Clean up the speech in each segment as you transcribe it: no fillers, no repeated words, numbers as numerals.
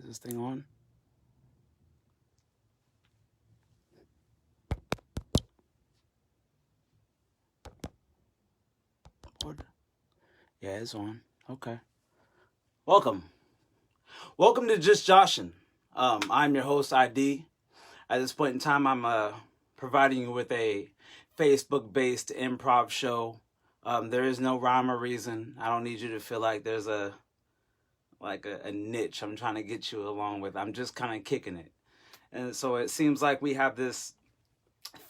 Is this thing on? What? Yeah, it's on. Okay. Welcome. Welcome to Just Joshin'. I'm your host, ID. At this point in time, I'm providing you with a Facebook-based improv show. There is no rhyme or reason. I don't need you to feel like there's a niche I'm trying to get you along with. I'm just kind of kicking it. And so it seems like we have this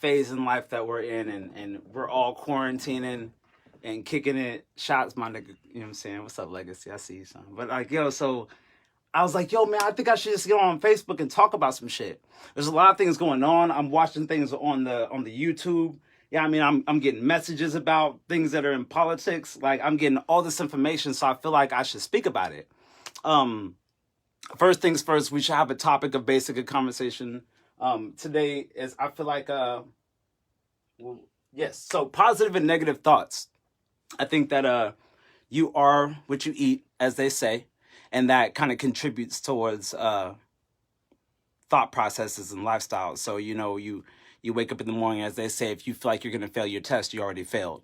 phase in life that we're in, and we're all quarantining and kicking it. Shots, my nigga. You know what I'm saying? What's up, Legacy? I see you, son. But like, yo, so I was like, yo, man, I think I should just get on Facebook and talk about some shit. There's a lot of things going on. I'm watching things on the YouTube. Yeah, I mean, I'm getting messages about things that are in politics. Like, I'm getting all this information, so I feel like I should speak about it. First things first, we should have a topic of basic conversation. Today is, I feel like, yes. So positive and negative thoughts. I think that you are what you eat, as they say, and that kind of contributes towards thought processes and lifestyles. So you wake up in the morning, as they say, if you feel like you're going to fail your test, you already failed.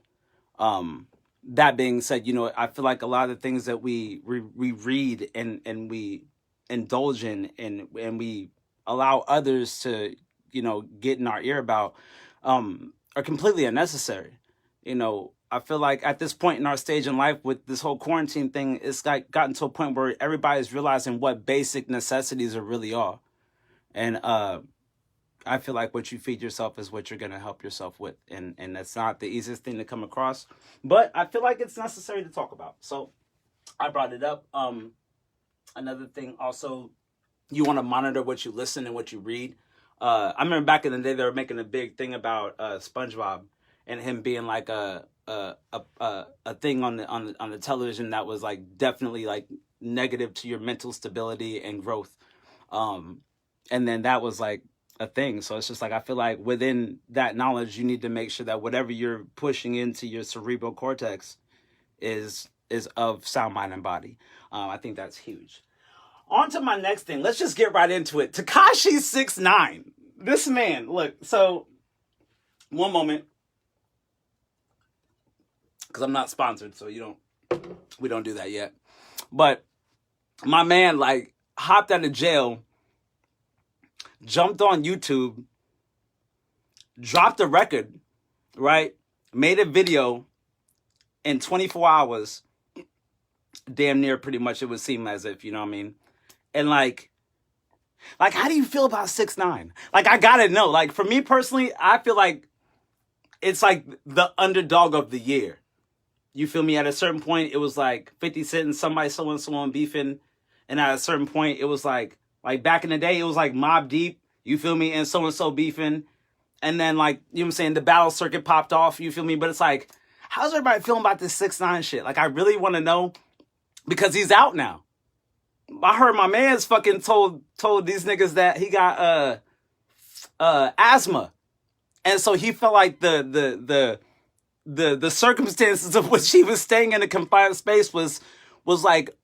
That being said, I feel like a lot of the things that we read and we indulge in and we allow others to, get in our ear about are completely unnecessary. I feel like at this point in our stage in life with this whole quarantine thing, it's like gotten to a point where everybody's realizing what basic necessities are really are. And I feel like what you feed yourself is what you're going to help yourself with. And that's not the easiest thing to come across. But I feel like it's necessary to talk about. So I brought it up. Another thing also, you want to monitor what you listen and what you read. I remember back in the day, they were making a big thing about SpongeBob and him being like a thing on the television that was like definitely like negative to your mental stability and growth. And then that was like a thing. So it's just like, I feel like within that knowledge, you need to make sure that whatever you're pushing into your cerebral cortex is of sound mind and body. I think that's huge. On to my next thing. Let's just get right into it. Tekashi 6ix9ine. This man, look, so one moment. Because I'm not sponsored, so we don't do that yet. But my man, like, hopped out of jail, jumped on YouTube, dropped a record, right? Made a video in 24 hours. Damn near pretty much it would seem as if, you know what I mean? And like how do you feel about 6ix9ine? Like, I gotta know. Like, for me personally, I feel like it's like the underdog of the year. You feel me? At a certain point, it was like 50 Cent and somebody so-and-so beefing. And at a certain point, it was like back in the day, it was like Mobb Deep, you feel me? And so-and-so beefing. And then like, you know what I'm saying? The battle circuit popped off, you feel me? But it's like, how's everybody feeling about this 6ix9ine shit? Like, I really want to know because he's out now. I heard my man's fucking told these niggas that he got asthma. And so he felt like the circumstances of which he was staying in a confined space was like,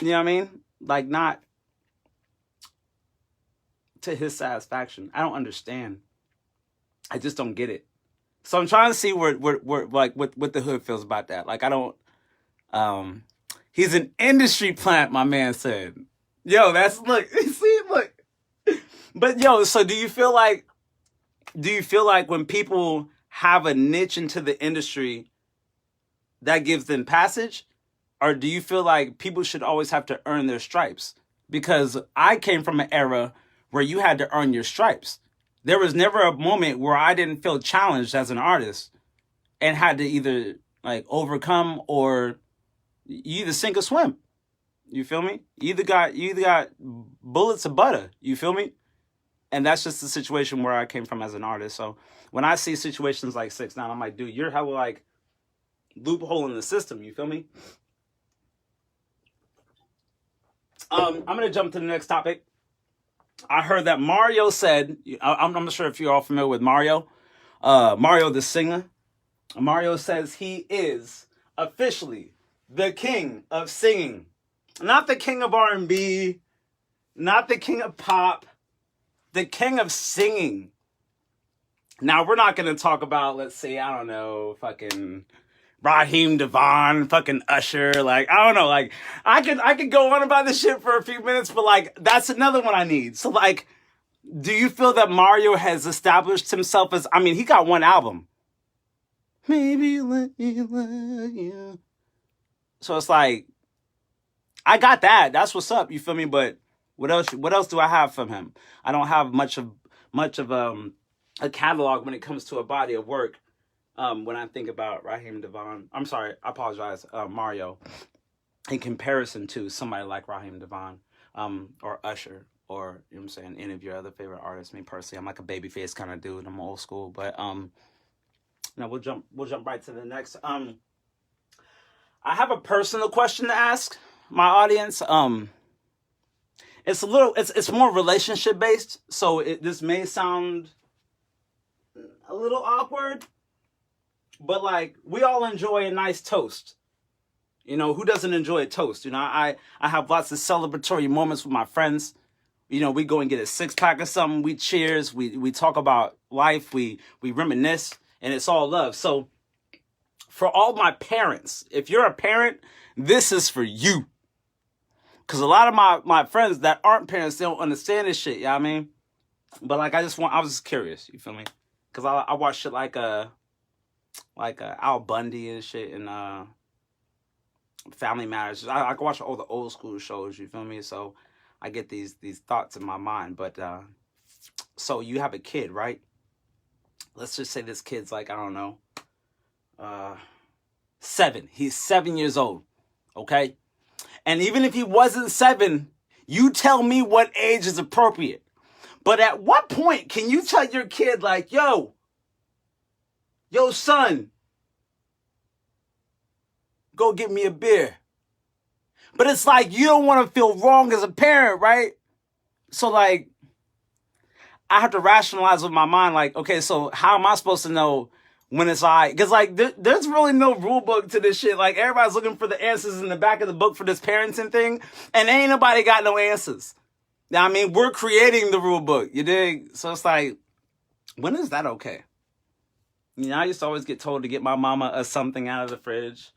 you know what I mean? Like, not to his satisfaction. I don't understand. I just don't get it. So I'm trying to see where like what the hood feels about that. Like, I don't, he's an industry plant, my man said. Yo, that's, look, see, look. But yo, so do you feel like when people have a niche into the industry, that gives them passage? Or do you feel like people should always have to earn their stripes? Because I came from an era where you had to earn your stripes. There was never a moment where I didn't feel challenged as an artist and had to either like overcome or you either sink or swim. You feel me? You either got bullets or butter. You feel me? And that's just the situation where I came from as an artist. So when I see situations like 6ix9ine, I'm like, dude, you're hella like loophole in the system. You feel me? I'm gonna jump to the next topic. I heard that Mario said, I'm not sure if you're all familiar with Mario. Mario the singer. Mario says he is officially the king of singing. Not the king of R&B, Not the king of pop. The king of singing. Now, we're not going to talk about, let's say, I don't know, fucking Raheem Devon, fucking Usher. Like, I don't know. Like, I could go on about this shit for a few minutes, but, like, that's another one I need. So, like, do you feel that Mario has established himself as, I mean, he got one album. Maybe let me love you. So it's like, I got that. That's what's up. You feel me? But what else do I have from him? I don't have much of a catalog when it comes to a body of work. When I think about Raheem Devon, I'm sorry, I apologize, Mario, in comparison to somebody like Raheem Devon, or Usher, or, you know what I'm saying, any of your other favorite artists. Me personally, I'm like a babyface kind of dude. I'm old school, but now we'll jump right to the next. I have a personal question to ask my audience. It's more relationship based, so this may sound a little awkward, but like, we all enjoy a nice toast. You know, who doesn't enjoy a toast? You know, I have lots of celebratory moments with my friends. You know, we go and get a 6-pack or something. We cheers. We talk about life. We reminisce, and it's all love. So for all my parents, if you're a parent, this is for you. Because a lot of my friends that aren't parents, they don't understand this shit, you know what I mean? But like, I was just curious, you feel me? Because I watch shit like Al Bundy and shit, and Family Matters. I can watch all the old school shows, you feel me? So I get these thoughts in my mind. But so you have a kid, right? Let's just say this kid's like, I don't know, 7. He's 7 years old, okay? And even if he wasn't 7, you tell me what age is appropriate. But at what point can you tell your kid, like, yo, son, go get me a beer? But it's like, you don't want to feel wrong as a parent, right? So, like, I have to rationalize with my mind, like, okay, so how am I supposed to know when it's all right? Because, like, there's really no rule book to this shit. Like, everybody's looking for the answers in the back of the book for this parenting thing, and ain't nobody got no answers. Now, I mean, we're creating the rule book, you dig? So it's like, when is that okay? You know, I used to always get told to get my mama a something out of the fridge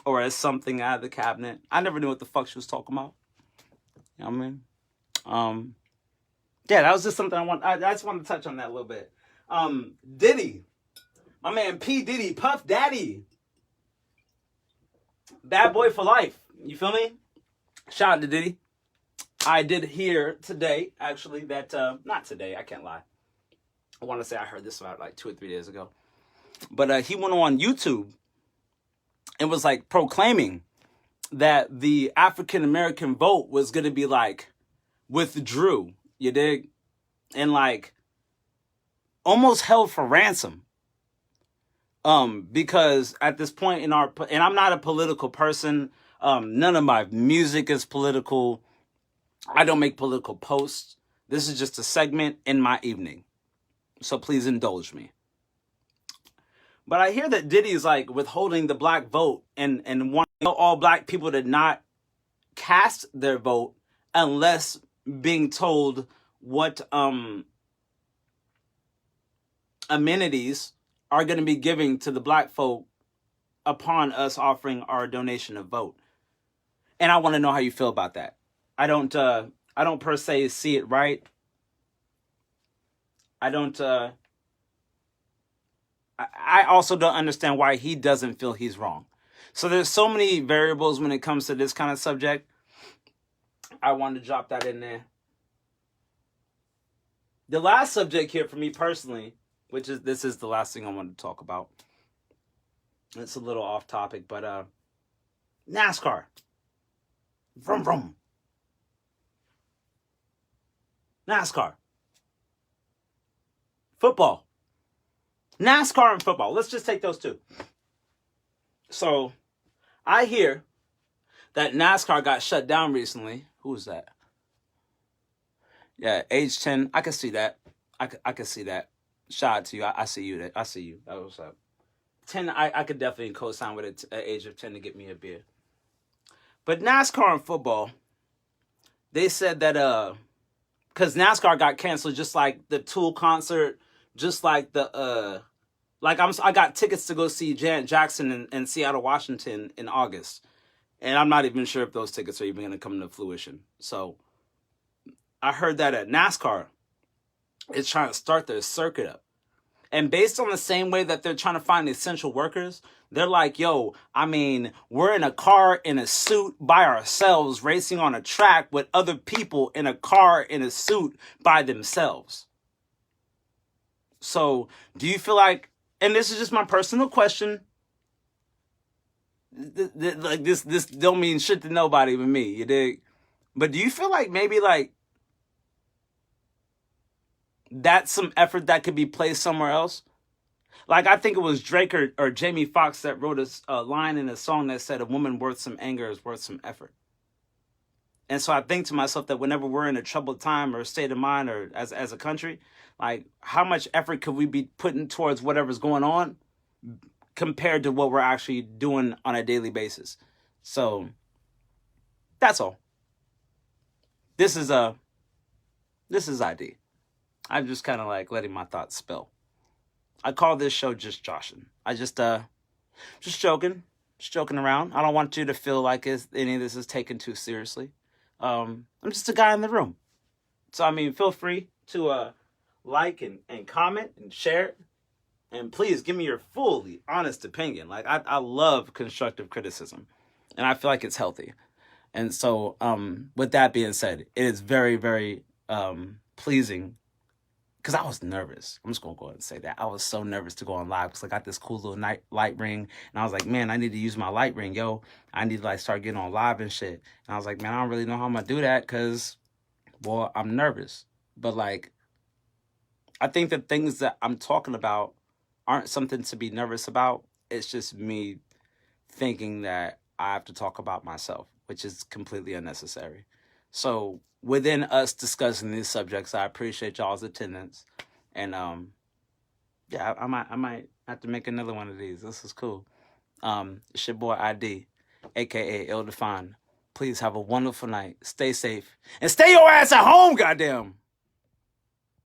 or a something out of the cabinet. I never knew what the fuck she was talking about. You know what I mean? Yeah, that was just something I just wanted to touch on that a little bit. Diddy. My man P. Diddy, Puff Daddy. Bad boy for life. You feel me? Shout out to Diddy. I did hear today, actually, that, not today, I can't lie. I want to say I heard this about like 2 or 3 days ago. But he went on YouTube and was like proclaiming that the African American vote was going to be like withdrew, you dig? And like almost held for ransom. Because at this point and I'm not a political person. None of my music is political. I don't make political posts. This is just a segment in my evening. So please indulge me. But I hear that Diddy is like withholding the black vote and wanting all black people to not cast their vote unless being told what amenities are going to be giving to the black folk upon us offering our donation of vote. And I want to know how you feel about that. I don't per se see it right. I also don't understand why he doesn't feel he's wrong. So there's so many variables when it comes to this kind of subject. I wanted to drop that in there. The last subject here for me personally, this is the last thing I wanted to talk about. It's a little off topic, but NASCAR. Vroom vroom. NASCAR. Football. NASCAR and football. Let's just take those two. So, I hear that NASCAR got shut down recently. Who is that? Yeah, age 10. I can see that. I can see that. Shout out to you. I see you. I see you. That was up. 10, I could definitely co-sign with an age of 10 to get me a beer. But NASCAR and football, they said that because NASCAR got canceled, just like the Tool concert, just like the I got tickets to go see Janet Jackson in Seattle, Washington in August, and I'm not even sure if those tickets are even going to come to fruition. So I heard that at NASCAR is trying to start their circuit up. And based on the same way that they're trying to find essential workers, they're like, yo, I mean, we're in a car in a suit by ourselves, racing on a track with other people in a car in a suit by themselves. So do you feel like, and this is just my personal question, like this don't mean shit to nobody but me, you dig? But do you feel like maybe like that's some effort that could be placed somewhere else? Like, I think it was Drake or Jamie Foxx that wrote a line in a song that said, a woman worth some anger is worth some effort. And so I think to myself that whenever we're in a troubled time or state of mind or as a country, like, how much effort could we be putting towards whatever's going on compared to what we're actually doing on a daily basis? So that's all. This is ID. I'm just kind of like letting my thoughts spill. I call this show just joshing. I just joking around. I don't want you to feel like any of this is taken too seriously. I'm just a guy in the room. So, I mean, feel free to like and comment and share. And please give me your fully honest opinion. Like, I love constructive criticism. And I feel like it's healthy. And so, with that being said, it is very, very pleasing. Because I was nervous. I'm just going to go ahead and say that. I was so nervous to go on live because I got this cool little light ring. And I was like, man, I need to use my light ring, yo. I need to like start getting on live and shit. And I was like, man, I don't really know how I'm going to do that because, well, I'm nervous. But like, I think the things that I'm talking about aren't something to be nervous about. It's just me thinking that I have to talk about myself, which is completely unnecessary. So within us discussing these subjects, I appreciate y'all's attendance. And yeah, I might have to make another one of these. This is cool. It's your boy ID, aka Ill Defined. Please have a wonderful night. Stay safe. And stay your ass at home, goddamn.